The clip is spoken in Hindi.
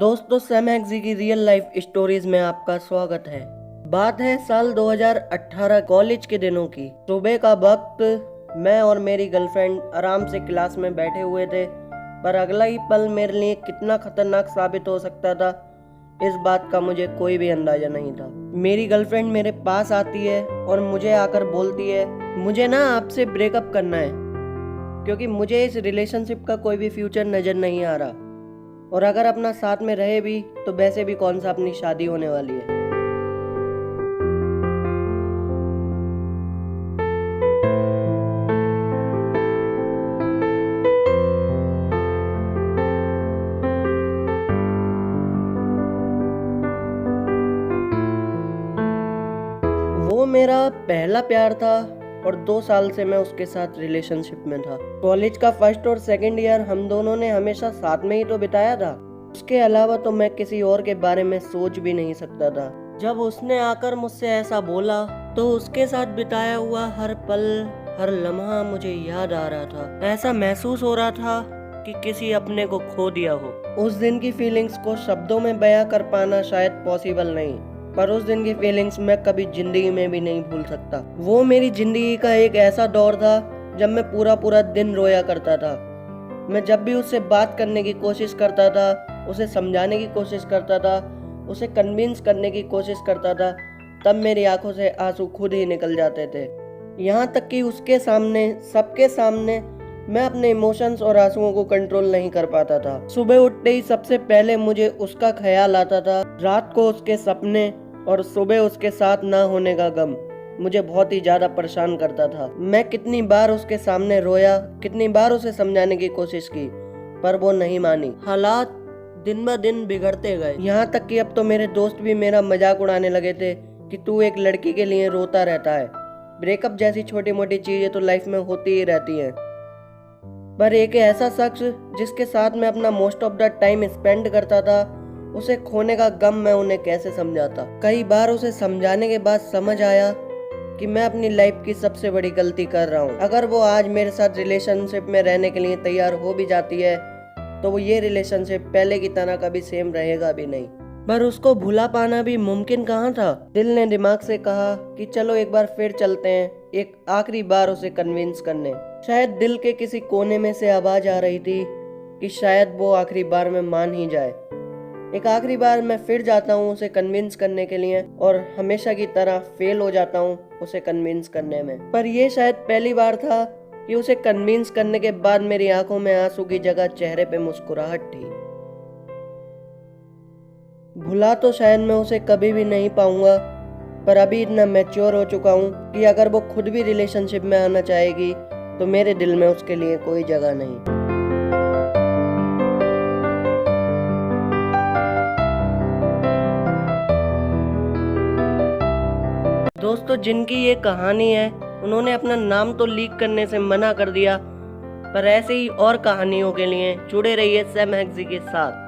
दोस्तों, सैम हैग्जी की रियल लाइफ स्टोरीज में आपका स्वागत है। बात है साल 2018 कॉलेज के दिनों की। सुबह का वक्त, मैं और मेरी गर्लफ्रेंड आराम से क्लास में बैठे हुए थे, पर अगला ही पल मेरे लिए कितना खतरनाक साबित हो सकता था, इस बात का मुझे कोई भी अंदाजा नहीं था। मेरी गर्लफ्रेंड मेरे पास आती है और मुझे आकर बोलती है, मुझे ना आपसे ब्रेकअप करना है, क्योंकि मुझे इस रिलेशनशिप का कोई भी फ्यूचर नजर नहीं आ रहा, और अगर अपना साथ में रहे भी तो वैसे भी कौन सा अपनी शादी होने वाली है। वो मेरा पहला प्यार था और 2 साल से मैं उसके साथ रिलेशनशिप में था। कॉलेज का फर्स्ट और सेकंड ईयर हम दोनों ने हमेशा साथ में ही तो बिताया था। उसके अलावा तो मैं किसी और के बारे में सोच भी नहीं सकता था। जब उसने आकर मुझसे ऐसा बोला तो उसके साथ बिताया हुआ हर पल, हर लम्हा मुझे याद आ रहा था। ऐसा महसूस हो रहा था कि किसी अपने को खो दिया हो। उस दिन की फीलिंग्स को शब्दों में बयां कर पाना शायद पॉसिबल नहीं, पर उस दिन की फीलिंग्स मैं कभी जिंदगी में भी नहीं भूल सकता। वो मेरी जिंदगी का एक ऐसा दौर था जब मैं पूरा पूरा दिन रोया करता था। मैं जब भी उससे बात करने की कोशिश करता था, उसे समझाने की कोशिश करता था, उसे कन्विंस करने की कोशिश करता था, तब मेरी आंखों से आंसू खुद ही निकल जाते थे। यहाँ तक कि उसके सामने, सबके सामने, मैं अपने इमोशंस और आंसुओं को कंट्रोल नहीं कर पाता था। सुबह उठते ही सबसे पहले मुझे उसका ख्याल आता था, रात को उसके सपने, और सुबह उसके साथ ना होने का गम मुझे बहुत ही ज्यादा परेशान करता था। मैं कितनी बार उसके सामने रोया, कितनी बार उसे समझाने की कोशिश की, पर वो नहीं मानी। हालात दिन ब दिन बिगड़ते गए, यहाँ तक कि अब तो मेरे दोस्त भी मेरा मजाक उड़ाने लगे थे कि तू एक लड़की के लिए रोता रहता है। ब्रेकअप जैसी छोटी मोटी चीजें तो लाइफ में होती ही रहती हैं, पर एक ऐसा शख्स जिसके साथ मैं अपना most of the time spend करता था, उसे खोने का गम मैं उन्हें कैसे समझाता। कई बार उसे समझाने के बाद समझ आया कि मैं अपनी लाइफ की सबसे बड़ी गलती कर रहा हूँ। अगर वो आज मेरे साथ रिलेशनशिप में रहने के लिए तैयार हो भी जाती है तो वो ये रिलेशनशिप पहले की तरह कभी सेम रहेगा भी नहीं। पर उसको भुला पाना भी मुमकिन कहाँ था। दिल ने दिमाग से कहा कि चलो एक बार फिर चलते हैं, एक आखिरी बार उसे कन्विंस करने। शायद दिल के किसी कोने में से आवाज आ रही थी कि शायद वो आखिरी बार में मान ही जाए। एक आखिरी बार मैं फिर जाता हूँ उसे कन्विंस करने के लिए, और हमेशा की तरह फेल हो जाता हूँ उसे कन्विंस करने में। पर यह शायद पहली बार था कि उसे कन्विंस करने के बाद मेरी आंखों में आंसू की जगह चेहरे पे मुस्कुराहट थी। भुला तो शायद मैं उसे कभी भी नहीं पाऊंगा, पर अभी इतना मैच्योर हो चुका हूँ कि अगर वो खुद भी रिलेशनशिप में आना चाहेगी तो मेरे दिल में उसके लिए कोई जगह नहीं। दोस्तों, जिनकी ये कहानी है उन्होंने अपना नाम तो लीक करने से मना कर दिया, पर ऐसे ही और कहानियों के लिए जुड़े रहिए सैम हैग्जी के साथ।